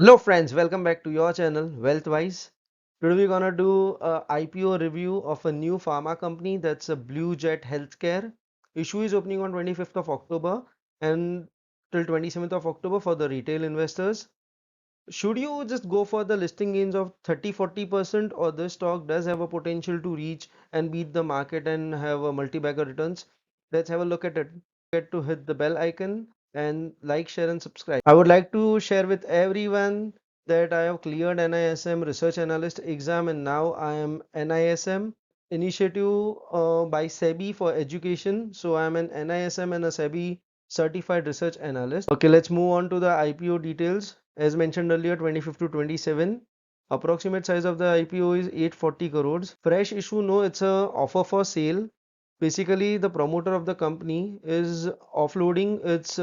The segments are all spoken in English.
Hello friends, welcome back to your channel Wealthwise. Today we're gonna do a IPO review of a new pharma company, that's a BlueJet Healthcare. Issue is opening on 25th of October and till 27th of October for the retail investors. Should you just go for the listing gains of 30-40%, or this stock does have a potential to reach and beat the market and have a multi-bagger returns? Let's have a look at it. Get to hit the bell icon and like, share and subscribe. I would like to share with everyone that I have cleared NISM research analyst exam and now I am NISM initiative by SEBI for education. So I am an NISM and a SEBI certified research analyst. Okay, let's move on to the IPO details. As mentioned earlier, 25 to 27. Approximate size of the IPO is 840 crores. Fresh issue, no, it's a offer for sale. Basically, the promoter of the company is offloading its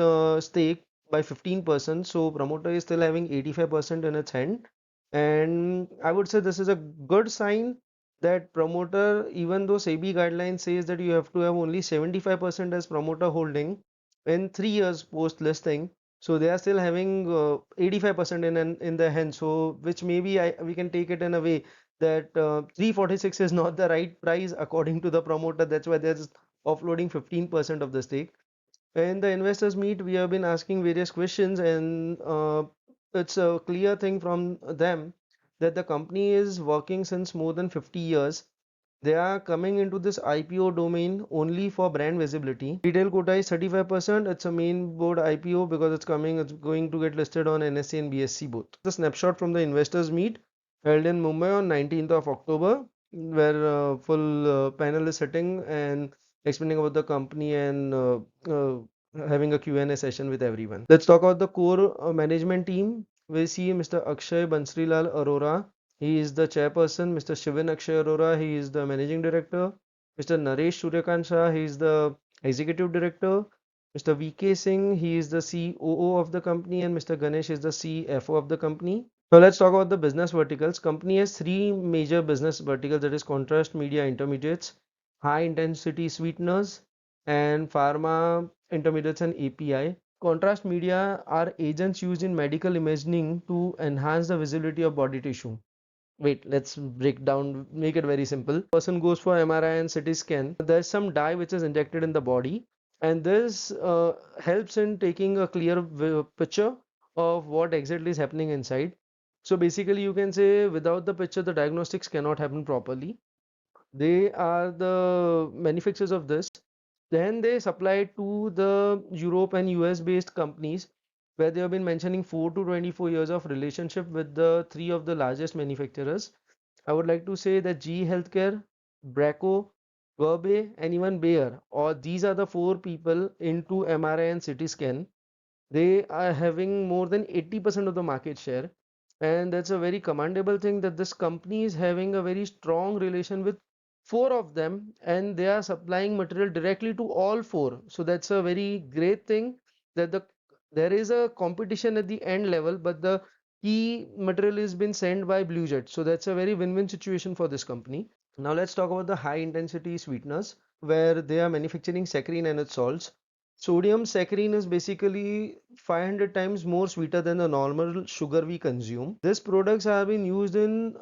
stake by 15%. So promoter is still having 85% in its hand. And I would say this is a good sign that promoter, even though SEBI guidelines says that you have to have only 75% as promoter holding in 3 years post listing, so they are still having 85% in their hand. So which maybe we can take it in a way that 346 is not the right price according to the promoter. That's why they're just offloading 15% of the stake. In the investors meet, we have been asking various questions, and it's a clear thing from them that the company is working since more than 50 years. They are coming into this IPO domain only for brand visibility. Retail quota is 35%. It's a main board IPO because it's going to get listed on NSE and BSE both. The snapshot from the investors meet held in Mumbai on 19th of October, where full panel is sitting and explaining about the company and having a Q&A session with everyone. Let's talk about the core management team. We see Mr. Akshay Bansrilal Arora. He is the chairperson. Mr. Shivan Akshay Arora, he is the managing director. Mr. Naresh Suryakant Shah, he is the executive director. Mr. VK Singh, he is the COO of the company, and Mr. Ganesh is the CFO of the company. Now let's talk about the business verticals. Company has three major business verticals, that is contrast media intermediates, high intensity sweeteners, and pharma intermediates and API. Contrast media are agents used in medical imaging to enhance the visibility of body tissue. Wait, let's break down, make it very simple. Person goes for MRI and CT scan. There's some dye which is injected in the body, and this helps in taking a clear picture of what exactly is happening inside. So basically, you can say without the picture, the diagnostics cannot happen properly. They are the manufacturers of this. Then they supply to the Europe and US based companies, where they have been mentioning 4 to 24 years of relationship with the three of the largest manufacturers. I would like to say that GE Healthcare, Bracco, Verbe, and even Bayer, or these are the four people into MRI and CT scan. They are having more than 80% of the market share, and that's a very commendable thing that this company is having a very strong relation with four of them, and they are supplying material directly to all four. So that's a very great thing that there is a competition at the end level, but the key material is been sent by BlueJet. So that's a very win-win situation for this company. Now let's talk about the high intensity sweeteners, where they are manufacturing saccharine and its salts. Sodium saccharine is basically 500 times more sweeter than the normal sugar we consume. These products have been used in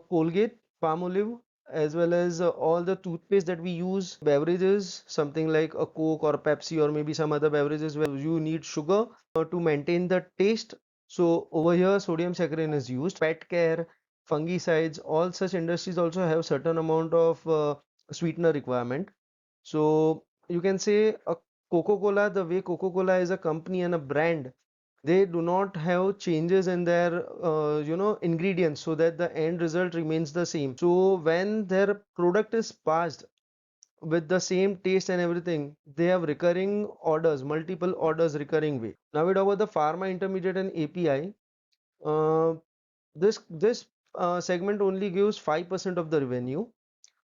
Colgate, Palmolive, as well as all the toothpaste that we use, beverages, something like a Coke or Pepsi or maybe some other beverages where you need sugar to maintain the taste. So over here, sodium saccharine is used. Pet care, fungicides, all such industries also have certain amount of sweetener requirement. So you can say a Coca-Cola, the way Coca-Cola is a company and a brand, they do not have changes in their ingredients so that the end result remains the same. So when their product is passed with the same taste and everything, they have recurring orders, multiple orders recurring way. Now we talk about the pharma intermediate and API. Uh, this segment only gives 5% of the revenue.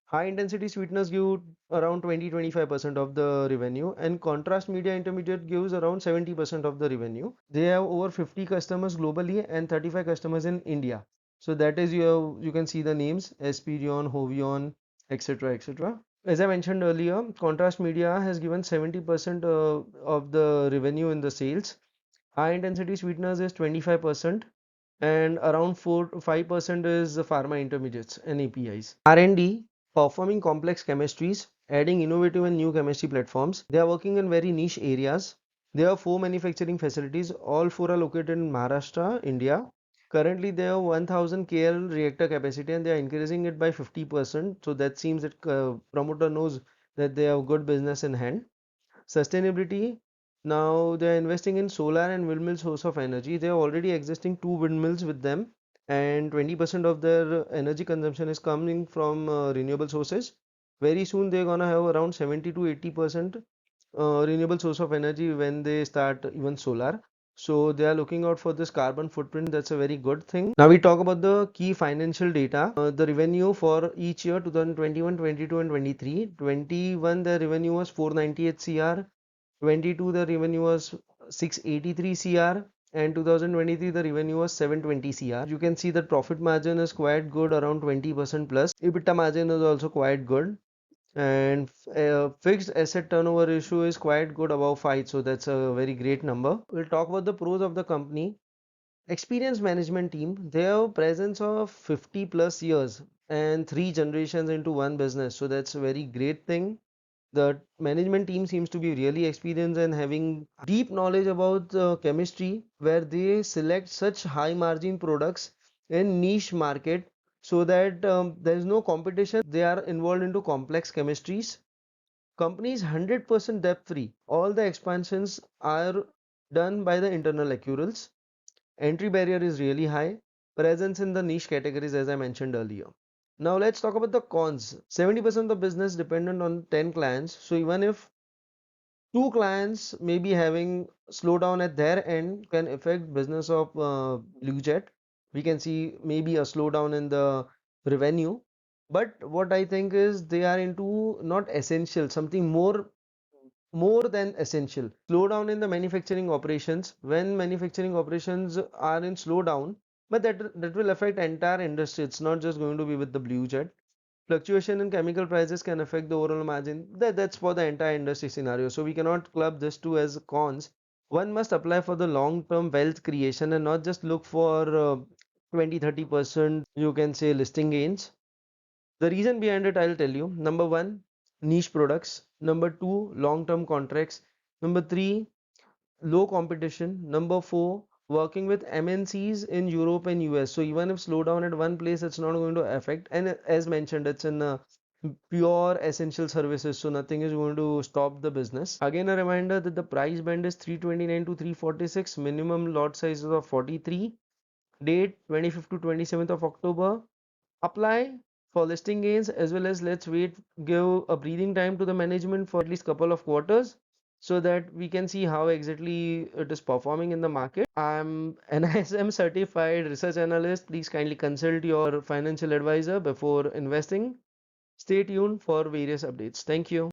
High intensity sweeteners give around 20-25% of the revenue, and contrast media intermediate gives around 70% of the revenue. They have over 50 customers globally and 35 customers in India. So that is you can see the names Esperion, Hovion, etc. etc. As I mentioned earlier, contrast media has given 70% of the revenue in the sales. High intensity sweeteners is 25%. and around 4 to 5% is the pharma intermediates and APIs. R&D, performing complex chemistries, adding innovative and new chemistry platforms. They are working in very niche areas. There are 4 manufacturing facilities, all 4 are located in Maharashtra, India. Currently, they have 1000 KL reactor capacity and they are increasing it by 50%. So that seems that promoter knows that they have good business in hand. Sustainability, now they are investing in solar and windmill source of energy. They are already existing 2 windmills with them, and 20% of their energy consumption is coming from renewable sources. Very soon they're gonna have around 70 to 80% renewable source of energy when they start even solar. So they are looking out for this carbon footprint. That's a very good thing. Now we talk about the key financial data. The revenue for each year 2021, 22 and 23. 21 the revenue was 498 CR. 22 the revenue was 683 CR. And 2023 the revenue was 720 CR. You can see that profit margin is quite good, around 20% plus. EBITDA margin is also quite good, and fixed asset turnover ratio is quite good, above 5, so that's a very great number. We'll talk about the pros of the company. Experienced management team, they have presence of 50 plus years and 3 generations into one business, so that's a very great thing. The management team seems to be really experienced and having deep knowledge about chemistry, where they select such high margin products in niche market, so that there is no competition. They are involved into complex chemistries. Company is 100% debt free. All the expansions are done by the internal accruals. Entry barrier is really high. Presence in the niche categories, as I mentioned earlier. Now let's talk about the cons. 70% of the business dependent on 10 clients. So even if 2 clients may be having slowdown at their end, can affect business of BlueJet. We can see maybe a slowdown in the revenue. But what I think is they are into not essential, something more than essential. Slowdown in the manufacturing operations, when manufacturing operations are in slowdown, but that will affect entire industry. It's not just going to be with the BlueJet. Fluctuation in chemical prices can affect the overall margin. That's for the entire industry scenario. So we cannot club this two as cons. One must apply for the long-term wealth creation and not just look for 20-30%, you can say, listing gains. The reason behind it, I'll tell you. Number one, niche products. Number two, long-term contracts. Number three, low competition. Number four, working with MNCs in Europe and US. So even if slowdown at one place, it's not going to affect. And as mentioned, it's in pure essential services. So nothing is going to stop the business. Again, a reminder that the price band is 329 to 346. Minimum lot size is of 43. Date 25th to 27th of October. Apply for listing gains, as well as let's wait, give a breathing time to the management for at least couple of quarters, so that we can see how exactly it is performing in the market. I'm an ISM certified research analyst. Please kindly consult your financial advisor before investing. Stay tuned for various updates. Thank you.